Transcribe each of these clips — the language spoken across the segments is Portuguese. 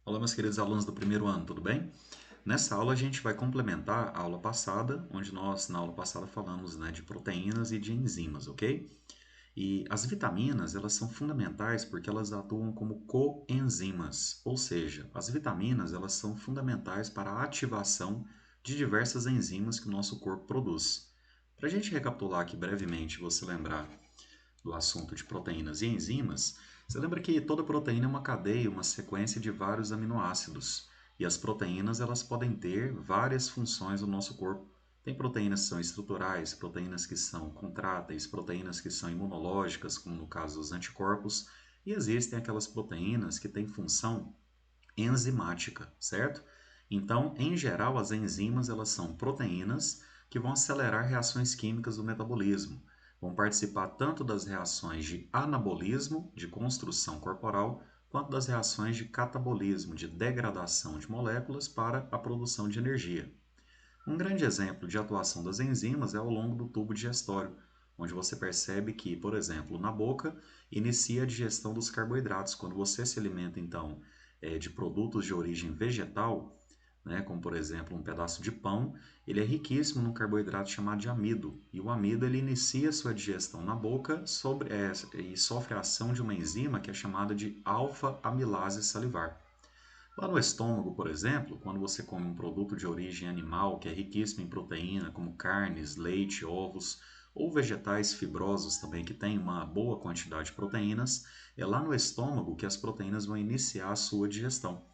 Olá, meus queridos alunos do primeiro ano, tudo bem? Nessa aula a gente vai complementar a aula passada, onde nós na aula passada falamos, de proteínas e de enzimas, ok? E as vitaminas, elas são fundamentais porque elas atuam como coenzimas, ou seja, as vitaminas, elas são fundamentais para a ativação de diversas enzimas que o nosso corpo produz. Para a gente recapitular aqui brevemente, você lembrar do assunto de proteínas e enzimas, você lembra que toda proteína é uma cadeia, uma sequência de vários aminoácidos. E as proteínas elas podem ter várias funções no nosso corpo. Tem proteínas que são estruturais, proteínas que são contráteis, proteínas que são imunológicas, como no caso dos anticorpos, e existem aquelas proteínas que têm função enzimática, certo? Então, em geral, as enzimas elas são proteínas que vão acelerar reações químicas do metabolismo. Vão participar tanto das reações de anabolismo, de construção corporal, quanto das reações de catabolismo, de degradação de moléculas para a produção de energia. Um grande exemplo de atuação das enzimas é ao longo do tubo digestório, onde você percebe que, por exemplo, na boca, inicia a digestão dos carboidratos. Quando você se alimenta, então, de produtos de origem vegetal, como por exemplo um pedaço de pão, ele é riquíssimo num carboidrato chamado de amido. E o amido ele inicia sua digestão na boca e sofre a ação de uma enzima que é chamada de alfa-amilase salivar. Lá no estômago, por exemplo, quando você come um produto de origem animal que é riquíssimo em proteína, como carnes, leite, ovos, ou vegetais fibrosos também que têm uma boa quantidade de proteínas, é lá no estômago que as proteínas vão iniciar a sua digestão.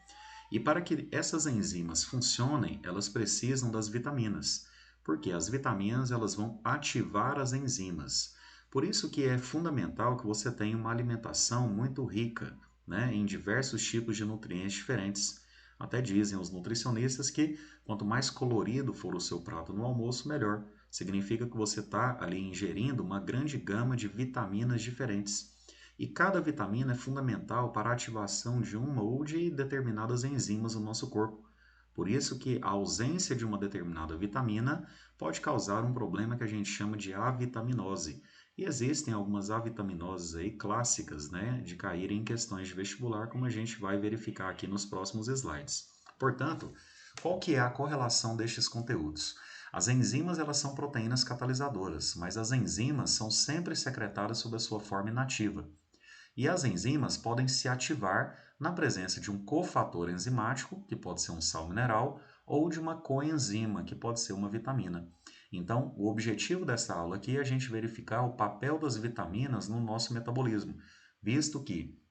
E para que essas enzimas funcionem, elas precisam das vitaminas, porque as vitaminas elas vão ativar as enzimas. Por isso que é fundamental que você tenha uma alimentação muito rica, em diversos tipos de nutrientes diferentes. Até dizem os nutricionistas que quanto mais colorido for o seu prato no almoço, melhor. Significa que você está ali ingerindo uma grande gama de vitaminas diferentes. E cada vitamina é fundamental para a ativação de uma ou de determinadas enzimas no nosso corpo. Por isso que a ausência de uma determinada vitamina pode causar um problema que a gente chama de avitaminose. E existem algumas avitaminoses aí clássicas, de caírem em questões de vestibular, como a gente vai verificar aqui nos próximos slides. Portanto, qual que é a correlação destes conteúdos? As enzimas elas são proteínas catalisadoras, mas as enzimas são sempre secretadas sob a sua forma inativa. E as enzimas podem se ativar na presença de um cofator enzimático, que pode ser um sal mineral, ou de uma coenzima, que pode ser uma vitamina. Então, o objetivo dessa aula aqui é a gente verificar o papel das vitaminas no nosso metabolismo, visto que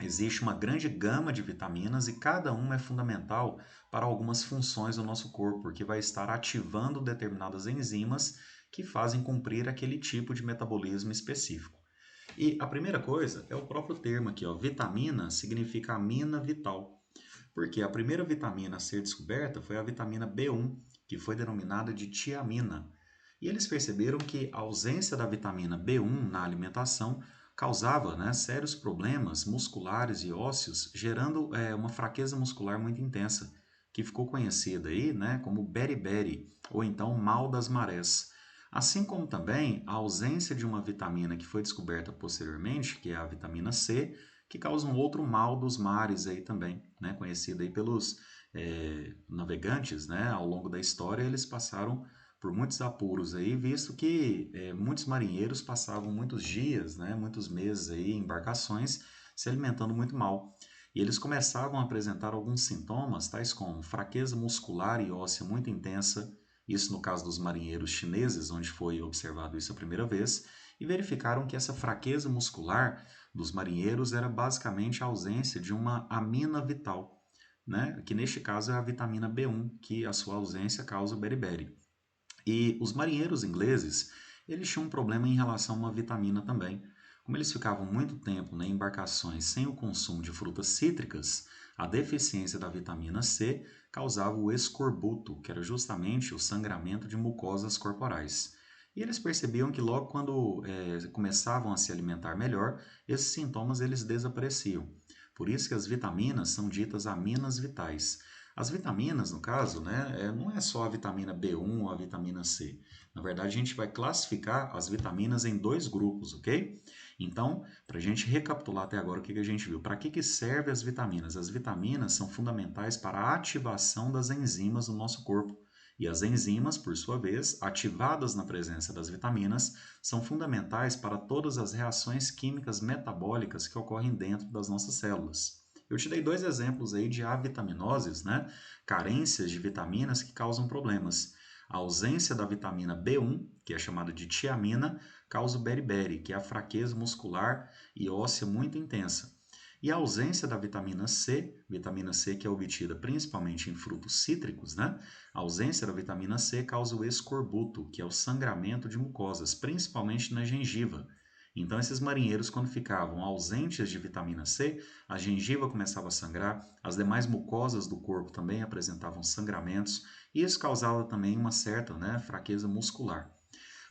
existe uma grande gama de vitaminas e cada uma é fundamental para algumas funções do nosso corpo, porque vai estar ativando determinadas enzimas que fazem cumprir aquele tipo de metabolismo específico. E a primeira coisa é o próprio termo aqui, ó, vitamina significa amina vital, porque a primeira vitamina a ser descoberta foi a vitamina B1, que foi denominada de tiamina. E eles perceberam que a ausência da vitamina B1 na alimentação causava, sérios problemas musculares e ósseos, gerando uma fraqueza muscular muito intensa, que ficou conhecida aí, como beriberi, ou então mal das marés. Assim como também a ausência de uma vitamina que foi descoberta posteriormente, que é a vitamina C, que causa um outro mal dos mares aí também, conhecida aí pelos navegantes, ao longo da história, eles passaram por muitos apuros aí, visto que muitos marinheiros passavam muitos dias, muitos meses aí em embarcações se alimentando muito mal. E eles começavam a apresentar alguns sintomas, tais como fraqueza muscular e óssea muito intensa, isso no caso dos marinheiros chineses, onde foi observado isso a primeira vez, e verificaram que essa fraqueza muscular dos marinheiros era basicamente a ausência de uma amina vital, que neste caso é a vitamina B1, que a sua ausência causa o beriberi. E os marinheiros ingleses, eles tinham um problema em relação a uma vitamina também. Como eles ficavam muito tempo em embarcações sem o consumo de frutas cítricas, a deficiência da vitamina C causava o escorbuto, que era justamente o sangramento de mucosas corporais. E eles percebiam que logo quando começavam a se alimentar melhor, esses sintomas eles desapareciam. Por isso que as vitaminas são ditas aminas vitais. As vitaminas, no caso, não é só a vitamina B1 ou a vitamina C. Na verdade, a gente vai classificar as vitaminas em dois grupos, ok? Então, para a gente recapitular até agora o que a gente viu, para que servem as vitaminas? As vitaminas são fundamentais para a ativação das enzimas no nosso corpo. E as enzimas, por sua vez, ativadas na presença das vitaminas, são fundamentais para todas as reações químicas metabólicas que ocorrem dentro das nossas células. Eu te dei dois exemplos aí de avitaminoses, né? Carências de vitaminas que causam problemas. A ausência da vitamina B1, que é chamada de tiamina, causa o beriberi, que é a fraqueza muscular e óssea muito intensa. E a ausência da vitamina C que é obtida principalmente em frutos cítricos, né? A ausência da vitamina C causa o escorbuto, que é o sangramento de mucosas, principalmente na gengiva. Então, esses marinheiros, quando ficavam ausentes de vitamina C, a gengiva começava a sangrar, as demais mucosas do corpo também apresentavam sangramentos, e isso causava também uma certa, né, fraqueza muscular.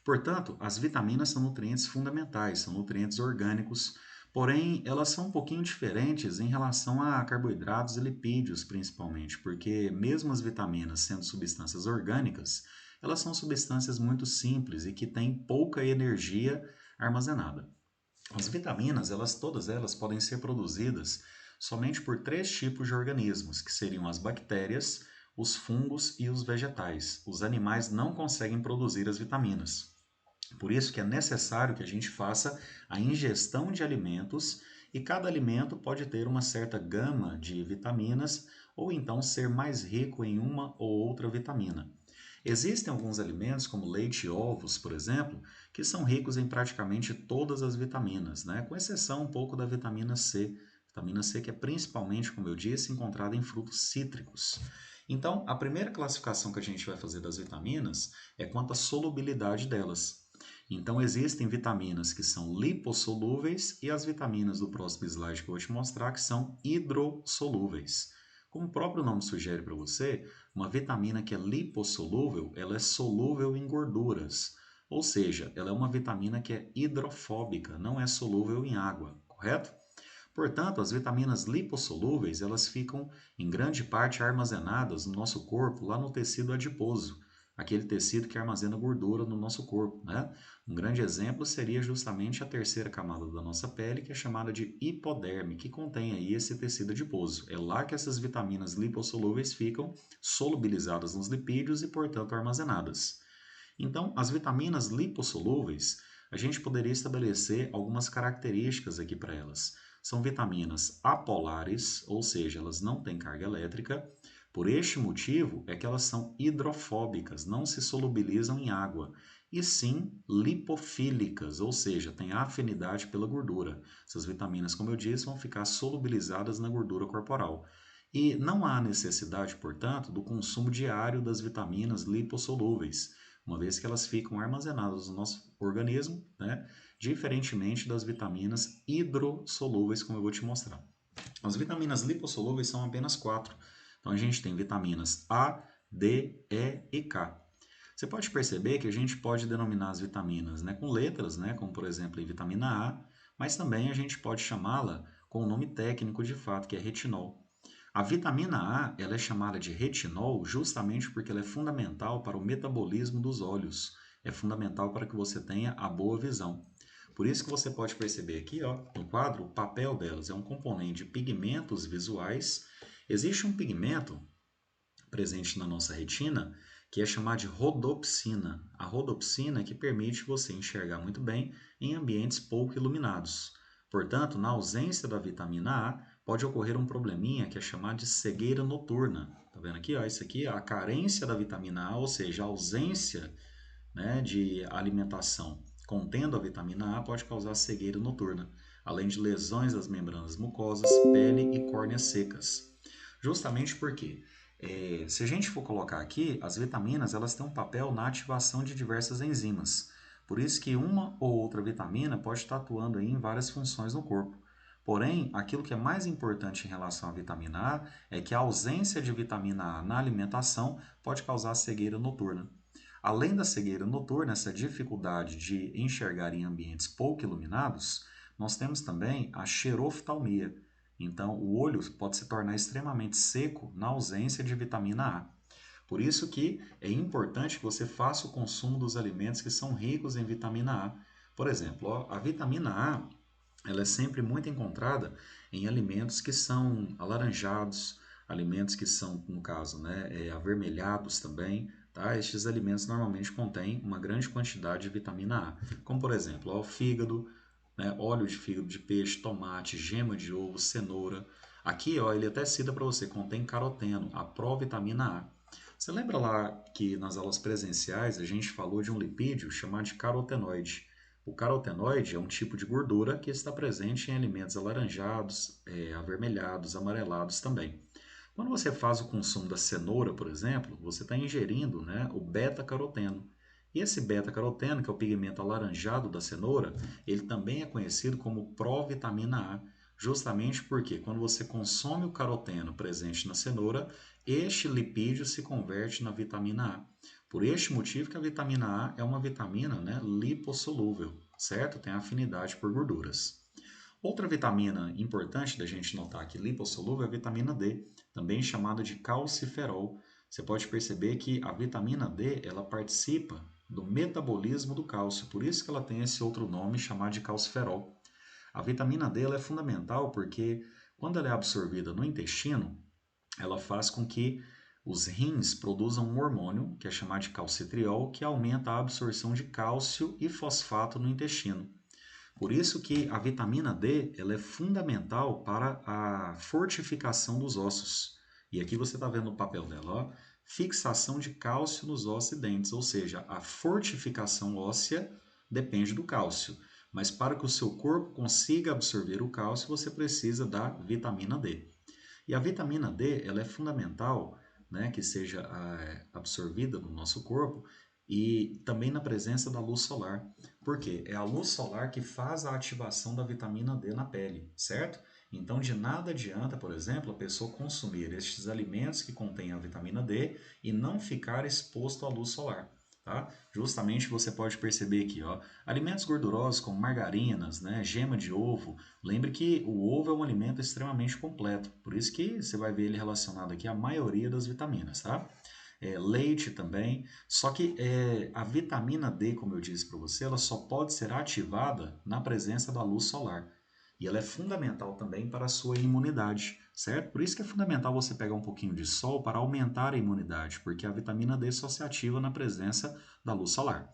Portanto, as vitaminas são nutrientes fundamentais, são nutrientes orgânicos, porém elas são um pouquinho diferentes em relação a carboidratos e lipídios, principalmente, porque mesmo as vitaminas sendo substâncias orgânicas, elas são substâncias muito simples e que têm pouca energia armazenada. As vitaminas, todas elas podem ser produzidas somente por três tipos de organismos, que seriam as bactérias, os fungos e os vegetais. Os animais não conseguem produzir as vitaminas. Por isso que é necessário que a gente faça a ingestão de alimentos e cada alimento pode ter uma certa gama de vitaminas ou então ser mais rico em uma ou outra vitamina. Existem alguns alimentos, como leite e ovos, por exemplo, que são ricos em praticamente todas as vitaminas, né? Com exceção um pouco da vitamina C. Vitamina C que é principalmente, como eu disse, encontrada em frutos cítricos. Então, a primeira classificação que a gente vai fazer das vitaminas é quanto à solubilidade delas. Então, existem vitaminas que são lipossolúveis e as vitaminas do próximo slide que eu vou te mostrar que são hidrossolúveis. Como o próprio nome sugere para você, uma vitamina que é lipossolúvel, ela é solúvel em gorduras. Ou seja, ela é uma vitamina que é hidrofóbica, não é solúvel em água, correto? Portanto, as vitaminas lipossolúveis, elas ficam em grande parte armazenadas no nosso corpo, lá no tecido adiposo, aquele tecido que armazena gordura no nosso corpo, né? Um grande exemplo seria justamente a terceira camada da nossa pele, que é chamada de hipoderme, que contém aí esse tecido adiposo. É lá que essas vitaminas lipossolúveis ficam solubilizadas nos lipídios e, portanto, armazenadas. Então, as vitaminas lipossolúveis, a gente poderia estabelecer algumas características aqui para elas. São vitaminas apolares, ou seja, elas não têm carga elétrica. Por este motivo é que elas são hidrofóbicas, não se solubilizam em água, e sim lipofílicas, ou seja, têm afinidade pela gordura. Essas vitaminas, como eu disse, vão ficar solubilizadas na gordura corporal. E não há necessidade, portanto, do consumo diário das vitaminas lipossolúveis, uma vez que elas ficam armazenadas no nosso organismo, né? Diferentemente das vitaminas hidrossolúveis, como eu vou te mostrar. As vitaminas lipossolúveis são apenas quatro. Então a gente tem vitaminas A, D, E e K. Você pode perceber que a gente pode denominar as vitaminas, né, com letras, né, como por exemplo a vitamina A, mas também a gente pode chamá-la com o nome técnico de fato, que é retinol. A vitamina A, ela é chamada de retinol justamente porque ela é fundamental para o metabolismo dos olhos. É fundamental para que você tenha a boa visão. Por isso que você pode perceber aqui, ó, no quadro, o papel delas é um componente de pigmentos visuais. Existe um pigmento presente na nossa retina que é chamado de rodopsina. A rodopsina é que permite você enxergar muito bem em ambientes pouco iluminados. Portanto, na ausência da vitamina A, pode ocorrer um probleminha que é chamado de cegueira noturna. Tá vendo aqui? Ó, isso aqui é a carência da vitamina A, ou seja, a ausência, né, de alimentação contendo a vitamina A pode causar cegueira noturna, além de lesões das membranas mucosas, pele e córneas secas. Justamente porque, se a gente for colocar aqui, as vitaminas elas têm um papel na ativação de diversas enzimas. Por isso que uma ou outra vitamina pode estar atuando aí em várias funções no corpo. Porém, aquilo que é mais importante em relação à vitamina A é que a ausência de vitamina A na alimentação pode causar cegueira noturna. Além da cegueira noturna, essa dificuldade de enxergar em ambientes pouco iluminados, nós temos também a xeroftalmia. Então, o olho pode se tornar extremamente seco na ausência de vitamina A. Por isso que é importante que você faça o consumo dos alimentos que são ricos em vitamina A, Por exemplo, ó, a vitamina A, ela é sempre muito encontrada em alimentos que são alaranjados, alimentos que são, no caso, né, avermelhados também, tá? Estes alimentos normalmente contêm uma grande quantidade de vitamina A, como por exemplo, ó, o fígado, né, óleo de fígado de peixe, tomate, gema de ovo, cenoura. Aqui, ó, ele até cita para você, contém caroteno, a provitamina A. Você lembra lá que nas aulas presenciais a gente falou de um lipídio chamado de carotenoide? O carotenoide é um tipo de gordura que está presente em alimentos alaranjados, avermelhados, amarelados também. Quando você faz o consumo da cenoura, por exemplo, você está ingerindo, né, o beta-caroteno. E esse beta-caroteno, que é o pigmento alaranjado da cenoura, ele também é conhecido como provitamina A, justamente porque quando você consome o caroteno presente na cenoura, este lipídio se converte na vitamina A. Por este motivo que a vitamina A é uma vitamina, né, lipossolúvel, certo? Tem afinidade por gorduras. Outra vitamina importante da gente notar aqui, lipossolúvel, é a vitamina D, também chamada de calciferol. Você pode perceber que a vitamina D, ela participa do metabolismo do cálcio, por isso que ela tem esse outro nome chamado de calciferol. A vitamina D ela é fundamental porque quando ela é absorvida no intestino, ela faz com que os rins produzam um hormônio, que é chamado de calcitriol, que aumenta a absorção de cálcio e fosfato no intestino. Por isso que a vitamina D ela é fundamental para a fortificação dos ossos. E aqui você está vendo o papel dela, ó, fixação de cálcio nos ossos e dentes, ou seja, a fortificação óssea depende do cálcio. Mas para que o seu corpo consiga absorver o cálcio, você precisa da vitamina D. E a vitamina D ela é fundamental, né, que seja absorvida no nosso corpo e também na presença da luz solar. Por quê? É a luz solar que faz a ativação da vitamina D na pele, certo? Então, de nada adianta, por exemplo, a pessoa consumir estes alimentos que contêm a vitamina D e não ficar exposto à luz solar. Tá? Justamente você pode perceber aqui, ó, alimentos gordurosos como margarinas, né, gema de ovo. Lembre que o ovo é um alimento extremamente completo, por isso que você vai ver ele relacionado aqui à maioria das vitaminas, tá? Leite também, só que a vitamina D, como eu disse para você, ela só pode ser ativada na presença da luz solar. E ela é fundamental também para a sua imunidade, certo? Por isso que é fundamental você pegar um pouquinho de sol para aumentar a imunidade, porque a vitamina D só se ativa na presença da luz solar.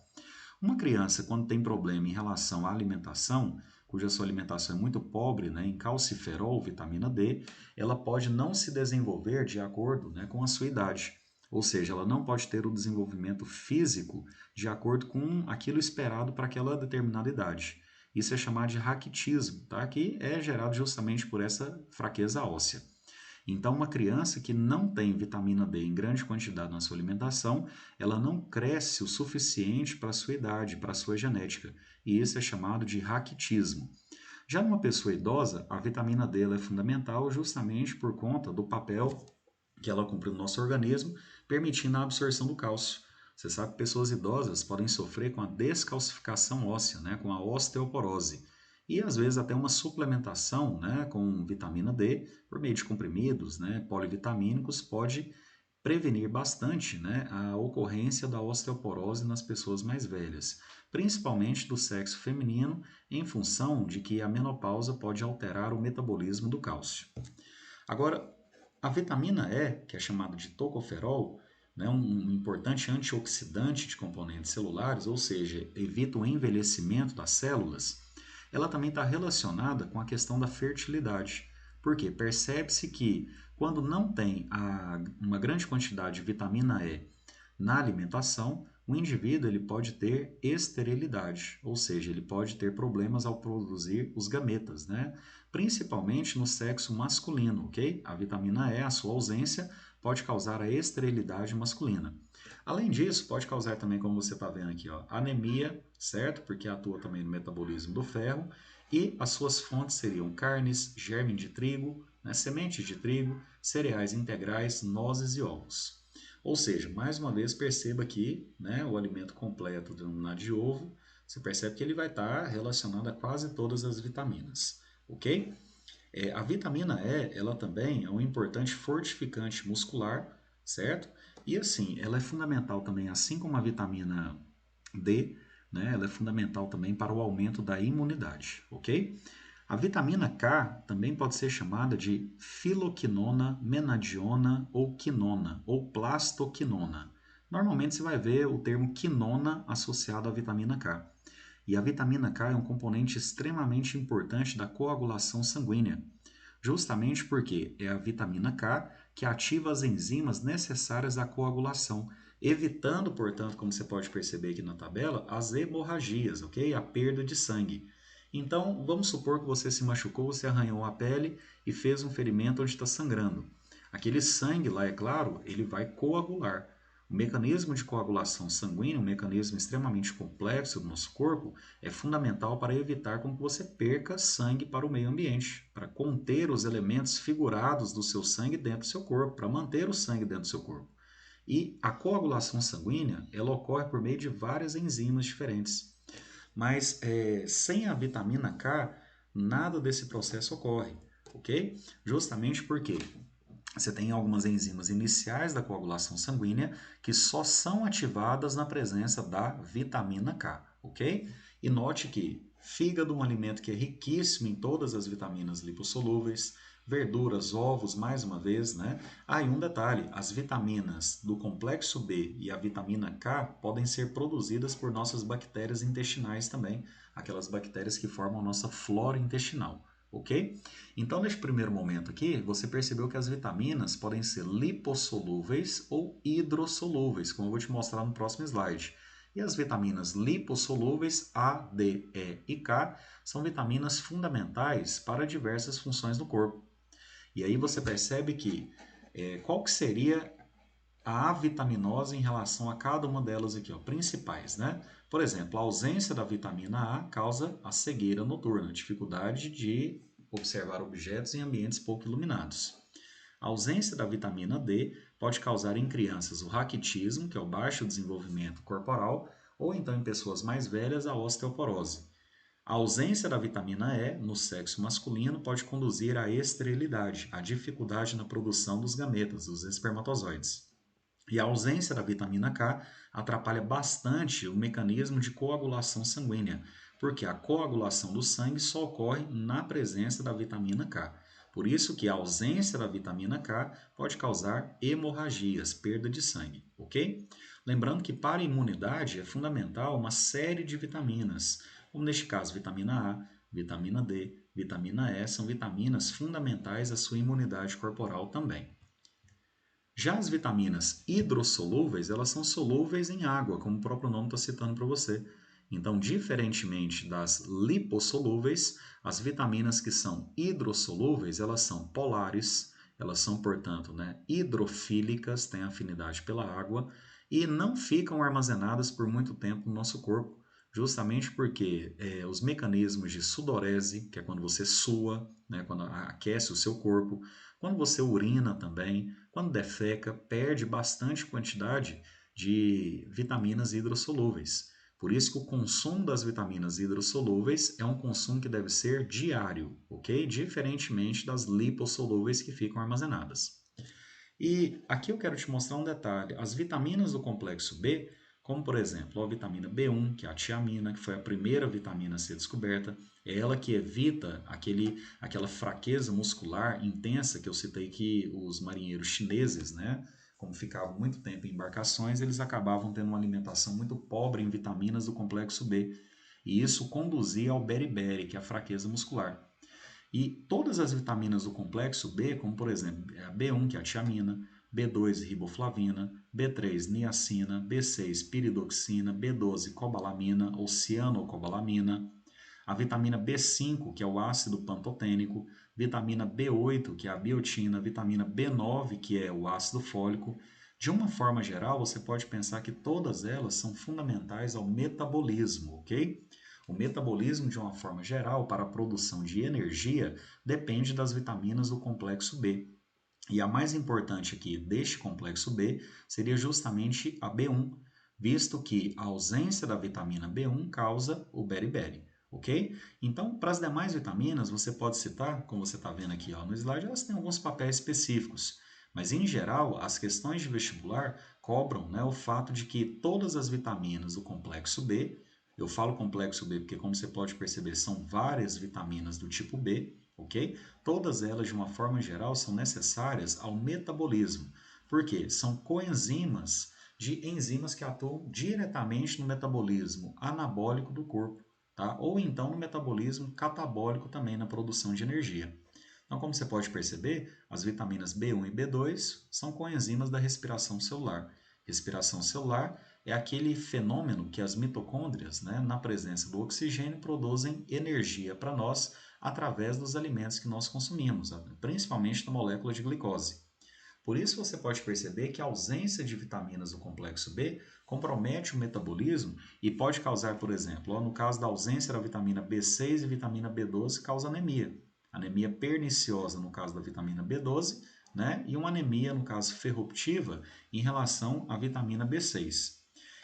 Uma criança, quando tem problema em relação à alimentação, cuja sua alimentação é muito pobre, né, em calciferol, vitamina D, ela pode não se desenvolver de acordo, né, com a sua idade. Ou seja, ela não pode ter o desenvolvimento físico de acordo com aquilo esperado para aquela determinada idade. Isso é chamado de raquitismo, tá? Que é gerado justamente por essa fraqueza óssea. Então, uma criança que não tem vitamina D em grande quantidade na sua alimentação, ela não cresce o suficiente para a sua idade, para a sua genética. E isso é chamado de raquitismo. Já numa pessoa idosa, a vitamina D é fundamental justamente por conta do papel que ela cumpre no nosso organismo, permitindo a absorção do cálcio. Você sabe que pessoas idosas podem sofrer com a descalcificação óssea, né, com a osteoporose. E às vezes até uma suplementação, né, com vitamina D, por meio de comprimidos, né, polivitamínicos, pode prevenir bastante, né, a ocorrência da osteoporose nas pessoas mais velhas, principalmente do sexo feminino, em função de que a menopausa pode alterar o metabolismo do cálcio. Agora, a vitamina E, que é chamada de tocoferol, né, um importante antioxidante de componentes celulares, ou seja, evita o envelhecimento das células, ela também está relacionada com a questão da fertilidade. Porque percebe-se que quando não tem uma grande quantidade de vitamina E na alimentação, o indivíduo ele pode ter esterilidade, ou seja, ele pode ter problemas ao produzir os gametas, né? Principalmente no sexo masculino, ok? A vitamina E, a sua ausência, pode causar a esterilidade masculina. Além disso, pode causar também, como você está vendo aqui, ó, anemia, certo? Porque atua também no metabolismo do ferro. E as suas fontes seriam carnes, germe de trigo, né, sementes de trigo, cereais integrais, nozes e ovos. Ou seja, mais uma vez perceba que, né, o alimento completo denominado de ovo, você percebe que ele vai estar relacionado a quase todas as vitaminas, ok? A vitamina E, ela também é um importante fortificante muscular, certo? E assim, ela é fundamental também, assim como a vitamina D, né? Ela é fundamental também para o aumento da imunidade, ok? A vitamina K também pode ser chamada de filoquinona, menadiona ou quinona, ou plastoquinona. Normalmente você vai ver o termo quinona associado à vitamina K. E a vitamina K é um componente extremamente importante da coagulação sanguínea, justamente porque é a vitamina K que ativa as enzimas necessárias à coagulação, evitando, portanto, como você pode perceber aqui na tabela, as hemorragias, ok? A perda de sangue. Então, vamos supor que você se machucou, você arranhou a pele e fez um ferimento onde está sangrando. Aquele sangue lá, é claro, ele vai coagular. O mecanismo de coagulação sanguínea, um mecanismo extremamente complexo do nosso corpo, é fundamental para evitar com que você perca sangue para o meio ambiente, para conter os elementos figurados do seu sangue dentro do seu corpo, para manter o sangue dentro do seu corpo. E a coagulação sanguínea, ela ocorre por meio de várias enzimas diferentes. Mas sem a vitamina K, nada desse processo ocorre, ok? Justamente porque você tem algumas enzimas iniciais da coagulação sanguínea que só são ativadas na presença da vitamina K, ok? E note que fígado é um alimento que é riquíssimo em todas as vitaminas lipossolúveis, verduras, ovos, mais uma vez, né? Ah, e um detalhe, as vitaminas do complexo B e a vitamina K podem ser produzidas por nossas bactérias intestinais também, aquelas bactérias que formam a nossa flora intestinal, ok? Então, neste primeiro momento aqui, você percebeu que as vitaminas podem ser lipossolúveis ou hidrossolúveis, como eu vou te mostrar no próximo slide. E as vitaminas lipossolúveis A, D, E e K são vitaminas fundamentais para diversas funções do corpo. E aí você percebe que qual que seria a avitaminose em relação a cada uma delas aqui, ó, principais, né? Por exemplo, a ausência da vitamina A causa a cegueira noturna, dificuldade de observar objetos em ambientes pouco iluminados. A ausência da vitamina D pode causar em crianças o raquitismo, que é o baixo desenvolvimento corporal, ou então em pessoas mais velhas a osteoporose. A ausência da vitamina E no sexo masculino pode conduzir à esterilidade, à dificuldade na produção dos gametas, dos espermatozoides. E a ausência da vitamina K atrapalha bastante o mecanismo de coagulação sanguínea, porque a coagulação do sangue só ocorre na presença da vitamina K. Por isso que a ausência da vitamina K pode causar hemorragias, perda de sangue, ok? Lembrando que para a imunidade é fundamental uma série de vitaminas, como neste caso vitamina A, vitamina D, vitamina E, são vitaminas fundamentais à sua imunidade corporal também. Já as vitaminas hidrossolúveis, elas são solúveis em água, como o próprio nome está citando para você. Então, diferentemente das lipossolúveis, as vitaminas que são hidrossolúveis, elas são polares, elas são, portanto, né, hidrofílicas, têm afinidade pela água e não ficam armazenadas por muito tempo no nosso corpo, justamente porque os mecanismos de sudorese, que é quando você sua, né, quando aquece o seu corpo, quando você urina também, quando defeca, perde bastante quantidade de vitaminas hidrossolúveis. Por isso que o consumo das vitaminas hidrossolúveis é um consumo que deve ser diário, ok? Diferentemente das lipossolúveis que ficam armazenadas. E aqui eu quero te mostrar um detalhe. As vitaminas do complexo B, como por exemplo a vitamina B1, que é a tiamina, que foi a primeira vitamina a ser descoberta, é ela que evita aquela fraqueza muscular intensa que eu citei que os marinheiros chineses, né, como ficavam muito tempo em embarcações, eles acabavam tendo uma alimentação muito pobre em vitaminas do complexo B. E isso conduzia ao beriberi, que é a fraqueza muscular. E todas as vitaminas do complexo B, como por exemplo a B1, que é a tiamina, B2, riboflavina, B3, niacina, B6, piridoxina, B12, cobalamina ou cianocobalamina, a vitamina B5, que é o ácido pantotênico, vitamina B8, que é a biotina, vitamina B9, que é o ácido fólico. De uma forma geral, você pode pensar que todas elas são fundamentais ao metabolismo, ok? O metabolismo, de uma forma geral, para a produção de energia, depende das vitaminas do complexo B. E a mais importante aqui deste complexo B seria justamente a B1, visto que a ausência da vitamina B1 causa o beriberi, ok? Então, para as demais vitaminas, você pode citar, como você está vendo aqui ó, no slide, elas têm alguns papéis específicos. Mas, em geral, as questões de vestibular cobram, né, o fato de que todas as vitaminas do complexo B Eu falo complexo B porque, como você pode perceber, são várias vitaminas do tipo B, ok? Todas elas, de uma forma geral, são necessárias ao metabolismo. Por quê? São coenzimas de enzimas que atuam diretamente no metabolismo anabólico do corpo, tá? Ou então no metabolismo catabólico também, na produção de energia. Então, como você pode perceber, as vitaminas B1 e B2 são coenzimas da respiração celular. Respiração celular é aquele fenômeno que as mitocôndrias, né, na presença do oxigênio, produzem energia para nós através dos alimentos que nós consumimos, principalmente da molécula de glicose. Por isso você pode perceber que a ausência de vitaminas do complexo B compromete o metabolismo e pode causar, por exemplo, no caso da ausência da vitamina B6 e vitamina B12, causa anemia. Anemia perniciosa no caso da vitamina B12, né? E uma anemia, no caso ferroptiva, em relação à vitamina B6.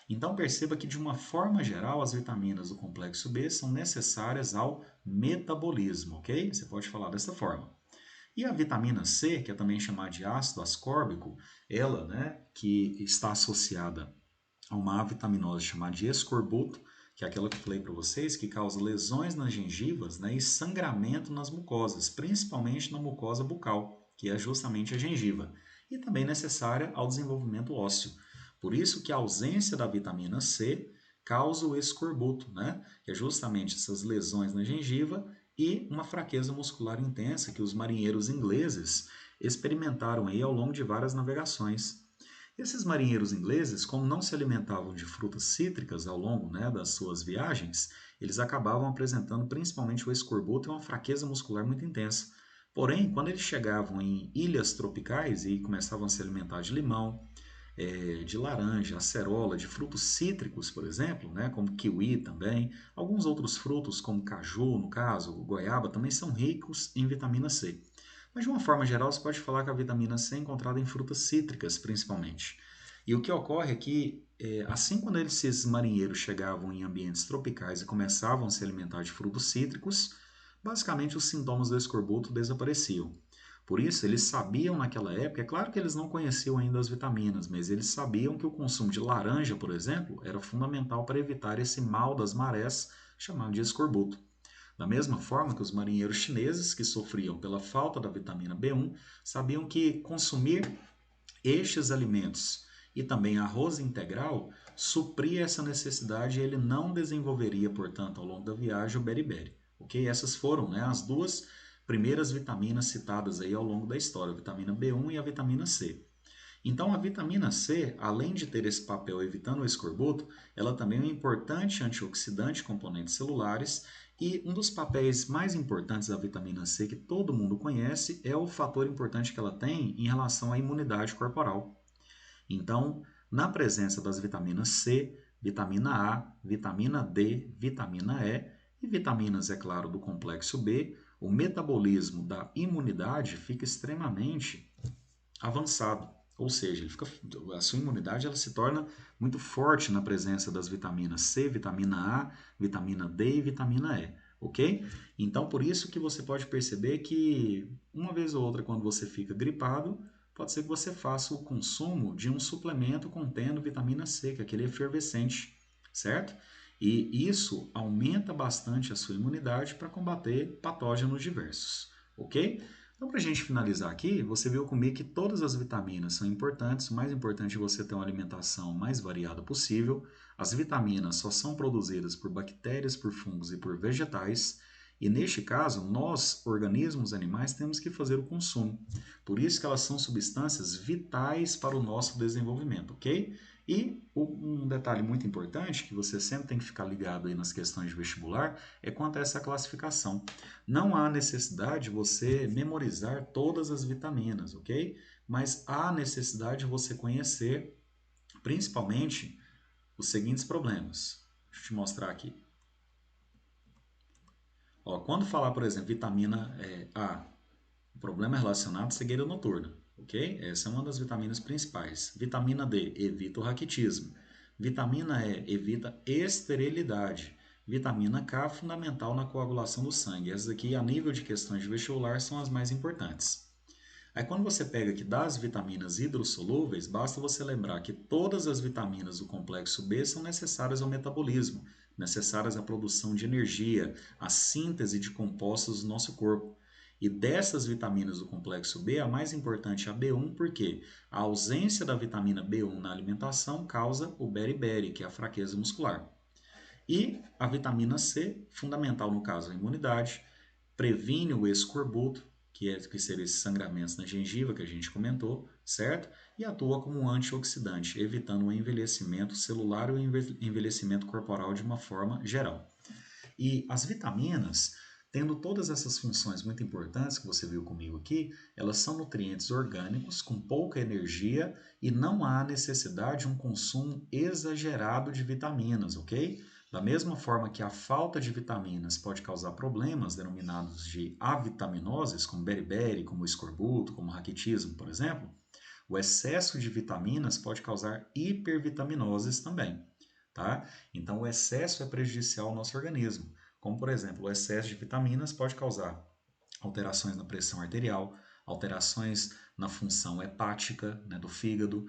Então perceba que, de uma forma geral, as vitaminas do complexo B são necessárias ao metabolismo, ok? Você pode falar dessa forma. E a vitamina C, que é também chamada de ácido ascórbico, ela, né, que está associada a uma avitaminose chamada de escorbuto, que é aquela que eu falei para vocês, que causa lesões nas gengivas, né, e sangramento nas mucosas, principalmente na mucosa bucal, que é justamente a gengiva, e também necessária ao desenvolvimento ósseo. Por isso que a ausência da vitamina C causa o escorbuto, né, que é justamente essas lesões na gengiva e uma fraqueza muscular intensa que os marinheiros ingleses experimentaram aí ao longo de várias navegações. Esses marinheiros ingleses, como não se alimentavam de frutas cítricas ao longo, né, das suas viagens, eles acabavam apresentando principalmente o escorbuto e uma fraqueza muscular muito intensa. Porém, quando eles chegavam em ilhas tropicais e começavam a se alimentar de limão, de laranja, acerola, de frutos cítricos, por exemplo, né, como kiwi também, alguns outros frutos, como caju, no caso, goiaba, também são ricos em vitamina C. Mas de uma forma geral, você pode falar que a vitamina C é encontrada em frutas cítricas, principalmente. E o que ocorre é que, assim quando esses marinheiros chegavam em ambientes tropicais e começavam a se alimentar de frutos cítricos, basicamente os sintomas do escorbuto desapareciam. Por isso, eles sabiam naquela época, é claro que eles não conheciam ainda as vitaminas, mas eles sabiam que o consumo de laranja, por exemplo, era fundamental para evitar esse mal das marés, chamado de escorbuto. Da mesma forma que os marinheiros chineses, que sofriam pela falta da vitamina B1, sabiam que consumir estes alimentos e também arroz integral supria essa necessidade e ele não desenvolveria, portanto, ao longo da viagem o beriberi. Ok? Essas foram, né, as duas primeiras vitaminas citadas aí ao longo da história, a vitamina B1 e a vitamina C. Então, a vitamina C, além de ter esse papel evitando o escorbuto, ela também é um importante antioxidante de componentes celulares e um dos papéis mais importantes da vitamina C que todo mundo conhece é o fator importante que ela tem em relação à imunidade corporal. Então, na presença das vitaminas C, vitamina A, vitamina D, vitamina E e vitaminas, é claro, do complexo B, o metabolismo da imunidade fica extremamente avançado. Ou seja, a sua imunidade ela se torna muito forte na presença das vitaminas C, vitamina A, vitamina D e vitamina E, ok? Então, por isso que você pode perceber que uma vez ou outra, quando você fica gripado, pode ser que você faça o consumo de um suplemento contendo vitamina C, que é aquele efervescente, certo? E isso aumenta bastante a sua imunidade para combater patógenos diversos, ok? Então, para a gente finalizar aqui, você viu comigo que todas as vitaminas são importantes. O mais importante é você ter uma alimentação mais variada possível. As vitaminas só são produzidas por bactérias, por fungos e por vegetais. E neste caso, nós, organismos animais, temos que fazer o consumo. Por isso que elas são substâncias vitais para o nosso desenvolvimento, ok? E um detalhe muito importante, que você sempre tem que ficar ligado aí nas questões de vestibular, é quanto a essa classificação. Não há necessidade de você memorizar todas as vitaminas, ok? Mas há necessidade de você conhecer, principalmente, os seguintes problemas. Deixa eu te mostrar aqui. Ó, quando falar, por exemplo, vitamina A, o problema é relacionado à cegueira noturna, ok? Essa é uma das vitaminas principais. Vitamina D, evita o raquitismo. Vitamina E, evita esterilidade. Vitamina K, fundamental na coagulação do sangue. Essas aqui, a nível de questões de vestibular, são as mais importantes. Aí quando você pega aqui das vitaminas hidrossolúveis, basta você lembrar que todas as vitaminas do complexo B são necessárias ao metabolismo, necessárias à produção de energia, à síntese de compostos do nosso corpo. E dessas vitaminas do complexo B, a mais importante é a B1, porque a ausência da vitamina B1 na alimentação causa o beriberi, que é a fraqueza muscular. E a vitamina C, fundamental no caso da imunidade, previne o escorbuto, que seria esses sangramentos na gengiva que a gente comentou, certo? E atua como um antioxidante, evitando o envelhecimento celular e o envelhecimento corporal de uma forma geral. E as vitaminas, tendo todas essas funções muito importantes que você viu comigo aqui, elas são nutrientes orgânicos com pouca energia e não há necessidade de um consumo exagerado de vitaminas, ok? Da mesma forma que a falta de vitaminas pode causar problemas denominados de avitaminoses, como beriberi, como escorbuto, como raquitismo, por exemplo, o excesso de vitaminas pode causar hipervitaminoses também, tá? Então, o excesso é prejudicial ao nosso organismo, como, por exemplo, o excesso de vitaminas pode causar alterações na pressão arterial, alterações na função hepática, né, do fígado,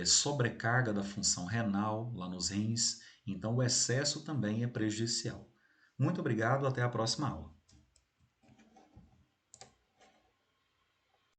sobrecarga da função renal lá nos rins. Então, o excesso também é prejudicial. Muito obrigado, até a próxima aula.